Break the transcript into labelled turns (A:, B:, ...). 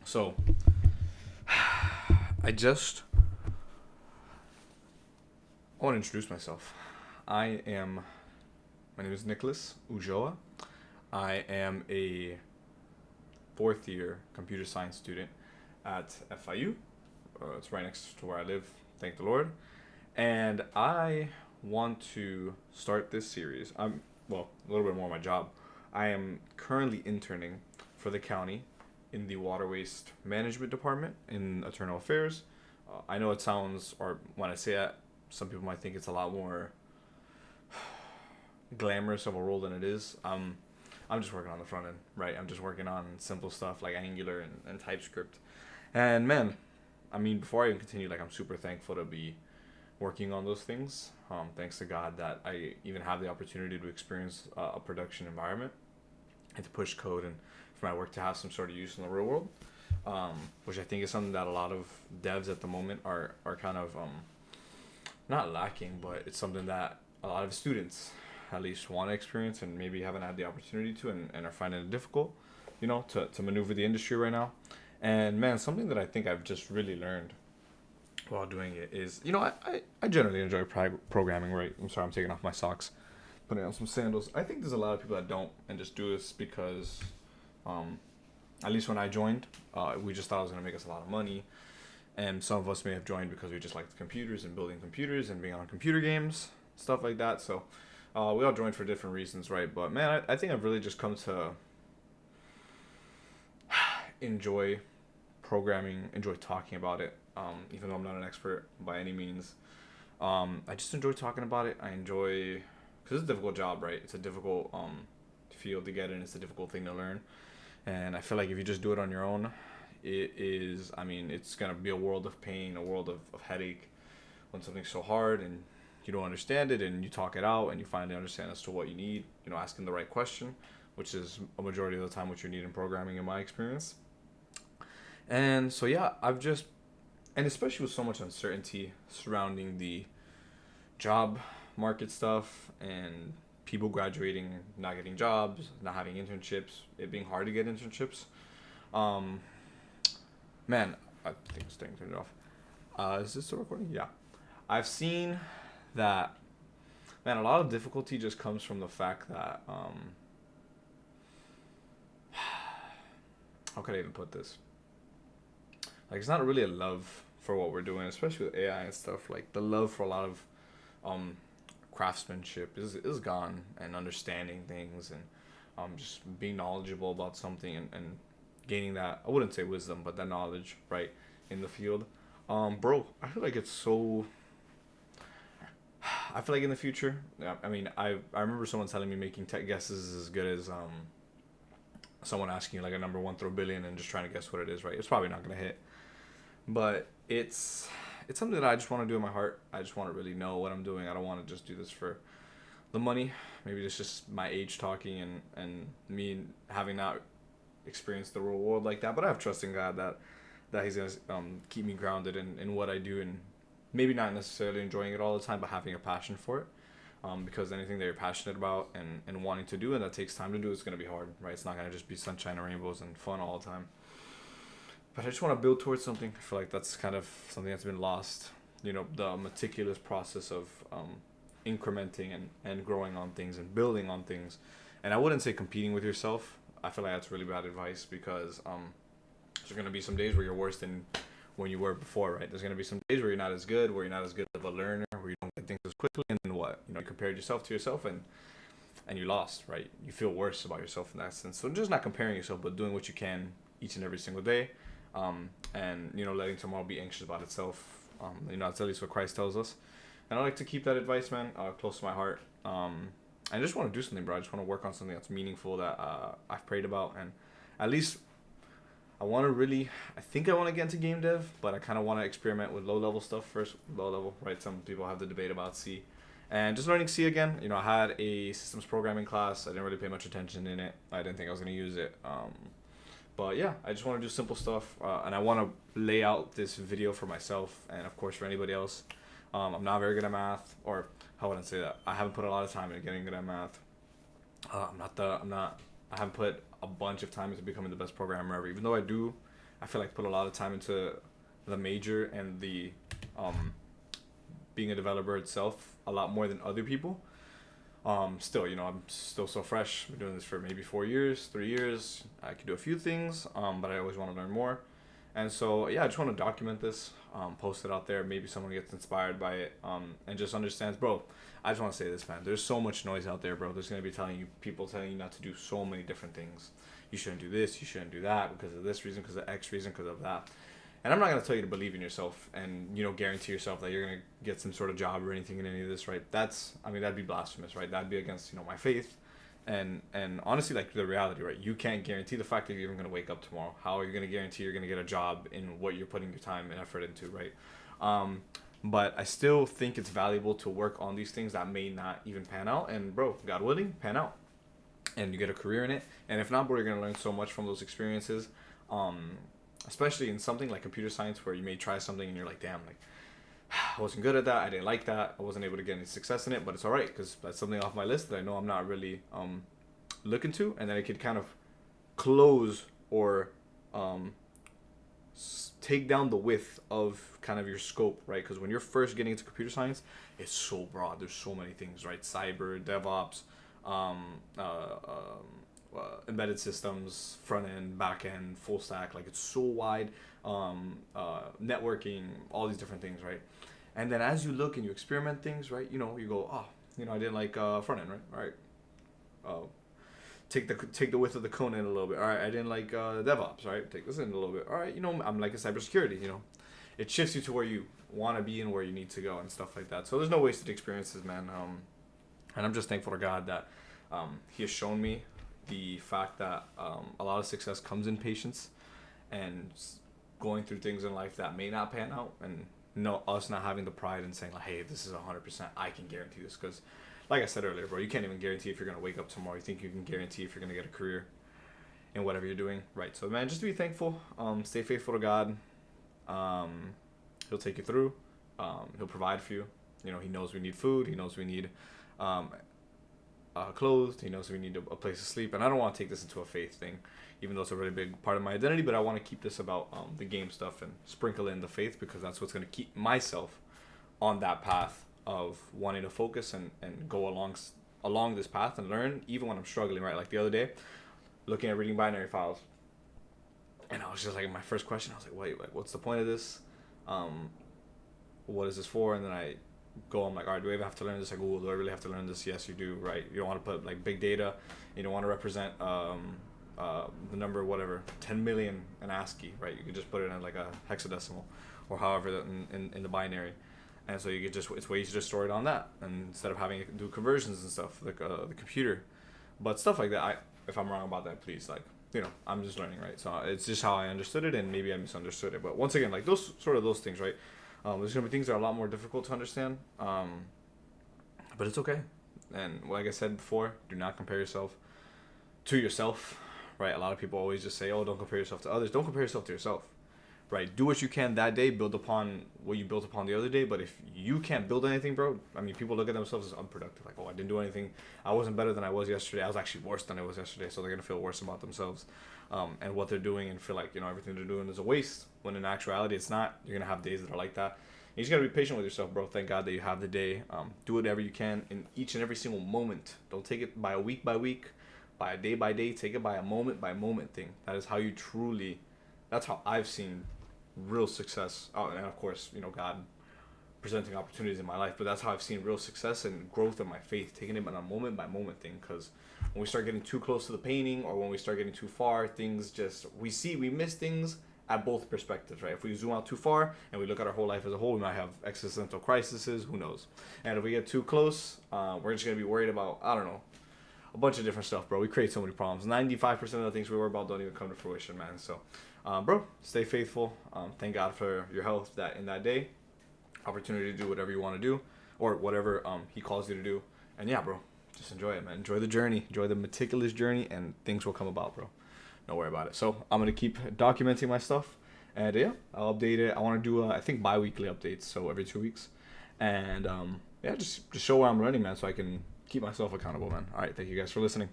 A: So, I just I want to introduce myself. I am. My name is Nicholas Ujoa. I am a fourth year computer science student at FIU. It's right next to where I live. Thank the Lord. And I want to start this series. A little bit more of my job. I am currently interning for the county in the water waste management department in internal affairs. I know it sounds, or when I say that, some people might think it's a lot more glamorous of a role than it is. I'm just working on the front end, right? I'm just working on simple stuff like Angular and TypeScript. And man, I mean, before I even continue, like, I'm super thankful to be working on those things. Thanks to God that I even have the opportunity to experience a production environment and to push code and for my work to have some sort of use in the real world, which I think is something that a lot of devs at the moment are kind of not lacking, but it's something that a lot of students at least want to experience and maybe haven't had the opportunity to and are finding it difficult, to maneuver the industry right now. And man, something that I think I've just really learned while doing it is, I generally enjoy programming, right? I'm sorry, I'm taking off my socks, putting on some sandals. I think there's a lot of people that don't and just do this because, um, at least when I joined, we just thought it was going to make us a lot of money. And some of us may have joined because we just liked computers and building computers and being on computer games, stuff like that. So we all joined for different reasons, right? But man, I think I've really just come to enjoy programming, enjoy talking about it, even though I'm not an expert by any means. I just enjoy talking about it. I enjoy, because it's a difficult job, right? It's a difficult field to get in. It's a difficult thing to learn. And I feel like if you just do it on your own, I mean, it's going to be a world of pain, a world of headache when something's so hard and you don't understand it and you talk it out and you finally understand as to what you need, asking the right question, which is a majority of the time what you need in programming in my experience. And so, yeah, and especially with so much uncertainty surrounding the job market stuff and people graduating, not getting jobs, not having internships, it being hard to get internships. Um, Man, I think it's staying turned off. Is this still recording? Yeah. I've seen that, man, a lot of difficulty just comes from the fact that, how could I even put this? Like, it's not really a love for what we're doing, especially with AI and stuff. Like, the love for a lot of um, craftsmanship is gone, and understanding things and just being knowledgeable about something and gaining that, I wouldn't say wisdom, but that knowledge, right, in the field. Bro, I feel like it's so. I feel like in the future, yeah, I mean, I remember someone telling me making tech guesses is as good as someone asking you like a number one through a billion and just trying to guess what it is, right? It's probably not gonna hit, but it's something that I just want to do in my heart. I just want to really know what I'm doing. I don't want to just do this for the money. Maybe it's just my age talking and me having not experienced the real world like that. But I have trust in God that He's gonna keep me grounded in what I do, and maybe not necessarily enjoying it all the time, but having a passion for it. Because anything that you're passionate about and wanting to do and that takes time to do, it's going to be hard, right? It's not going to just be sunshine and rainbows and fun all the time. But I just want to build towards something. I feel like that's kind of something that's been lost. The meticulous process of incrementing and growing on things and building on things. And I wouldn't say competing with yourself. I feel like that's really bad advice because there's going to be some days where you're worse than when you were before, right? There's going to be some days where you're not as good, where you're not as good of a learner, where you don't get things as quickly, and then what? You compared yourself to yourself and you lost, right? You feel worse about yourself in that sense. So just not comparing yourself, but doing what you can each and every single day, and letting tomorrow be anxious about itself. That's at least what Christ tells us, and I like to keep that advice, man, close to my heart. I just want to do something, bro. I just want to work on something that's meaningful that I've prayed about, and at least I want to really. I think I want to get into game dev, but I kind of want to experiment with low level stuff first. Low level, right? Some people have the debate about C, and just learning C again. I had a systems programming class. I didn't really pay much attention in it. I didn't think I was gonna use it. But yeah, I just want to do simple stuff, and I want to lay out this video for myself, and of course for anybody else. I'm not very good at math, or how would I say that? I haven't put a lot of time into getting good at math. I'm not. I haven't put a bunch of time into becoming the best programmer ever. Even though I do I feel like put a lot of time into the major and the being a developer itself a lot more than other people. Still, I'm still so fresh. I've been doing this for maybe 4 years, 3 years. I could do a few things, but I always want to learn more. And so, yeah, I just want to document this, post it out there. Maybe someone gets inspired by it, and just understands, bro. I just want to say this, man. There's so much noise out there, bro. There's going to be people telling you not to do so many different things. You shouldn't do this, you shouldn't do that because of this reason, because of X reason, because of that. And I'm not going to tell you to believe in yourself and, guarantee yourself that you're going to get some sort of job or anything in any of this, right? That'd be blasphemous, right? That'd be against, my faith. And honestly, like, the reality, right? You can't guarantee the fact that you're even going to wake up tomorrow. How are you going to guarantee you're going to get a job in what you're putting your time and effort into, right? But I still think it's valuable to work on these things that may not even pan out. And, bro, God willing, pan out. And you get a career in it. And if not, bro, you're going to learn so much from those experiences. Especially in something like computer science where you may try something and you're like, damn, like, I wasn't good at that. I didn't like that. I wasn't able to get any success in it, but it's all right because that's something off my list that I know I'm not really looking to. And then it could kind of close or take down the width of kind of your scope, right? Because when you're first getting into computer science, it's so broad. There's so many things, right? Cyber, DevOps, embedded systems, front end, back end, full stack. Like, it's so wide. Networking, all these different things, right? And then as you look and you experiment things, right? You go, I didn't like front end, right? All right. Take the width of the cone in a little bit. All right, I didn't like DevOps, right? Take this in a little bit. All right, I'm like a cybersecurity. It shifts you to where you want to be and where you need to go and stuff like that. So there's no wasted experiences, man. And I'm just thankful to God that He has shown me the fact that a lot of success comes in patience and going through things in life that may not pan out, and us not having the pride and saying like, hey, this is 100%, I can guarantee this. Because like I said earlier, bro, you can't even guarantee if you're going to wake up tomorrow. You think you can guarantee if you're going to get a career in whatever you're doing, right? So, man, just be thankful. Stay faithful to God. He'll take you through. He'll provide for you. He knows we need food. He knows we need clothes. He knows we need a place to sleep. And I don't want to take this into a faith thing, even though it's a really big part of my identity. But I want to keep this about the game stuff and sprinkle in the faith, because that's what's going to keep myself on that path of wanting to focus and go along this path and learn, even when I'm struggling, right? Like the other day, looking at reading binary files, and I was just like, my first question, I was like, wait, like, what's the point of this? What is this for? And then I'm like, all right, do I even have to learn this? Like, Google, do I really have to learn this? Yes, you do, right? You don't want to put like big data. You don't want to represent the number, whatever, 10 million in ASCII, right? You could just put it in like a hexadecimal or however in the binary. And so it's way easier to store it on that, and instead of having to do conversions and stuff, like the computer. But stuff like that, if I'm wrong about that, please, like, I'm just learning, right? So it's just how I understood it, and maybe I misunderstood it. But once again, like those things, right? There's gonna be things that are a lot more difficult to understand, but it's okay. And like I said before, do not compare yourself to yourself, right? A lot of people always just say, oh, don't compare yourself to others. Don't compare yourself to yourself. Right, do what you can that day, build upon what you built upon the other day. But if you can't build anything, bro, I mean, people look at themselves as unproductive. Like, oh, I didn't do anything. I wasn't better than I was yesterday. I was actually worse than I was yesterday. So they're going to feel worse about themselves and what they're doing, and feel like, everything they're doing is a waste, when in actuality, it's not. You're going to have days that are like that. You just got to be patient with yourself, bro. Thank God that you have the day. Do whatever you can in each and every single moment. Don't take it by week, by day. Take it by a moment thing. That is how you that's how I've seen real success. And of course, God presenting opportunities in my life, but that's how I've seen real success and growth in my faith, taking it on a moment by moment thing. Because when we start getting too close to the painting, or when we start getting too far, things just, we miss things at both perspectives, right? If we zoom out too far and we look at our whole life as a whole, we might have existential crises, who knows? And if we get too close, we're just going to be worried about, I don't know, a bunch of different stuff, bro. We create so many problems. 95% of the things we worry about don't even come to fruition, man. So bro, stay faithful. Thank God for your health in that day, opportunity to do whatever you want to do, or whatever He calls you to do. And yeah, bro, just enjoy it, man. Enjoy the journey, enjoy the meticulous journey, and things will come about, bro. Don't worry about it. So I'm gonna keep documenting my stuff, and yeah, I'll update it. I want to do I think bi-weekly updates, so every 2 weeks, and yeah, just show where I'm running, man, so I can keep myself accountable, man. All right, thank you guys for listening.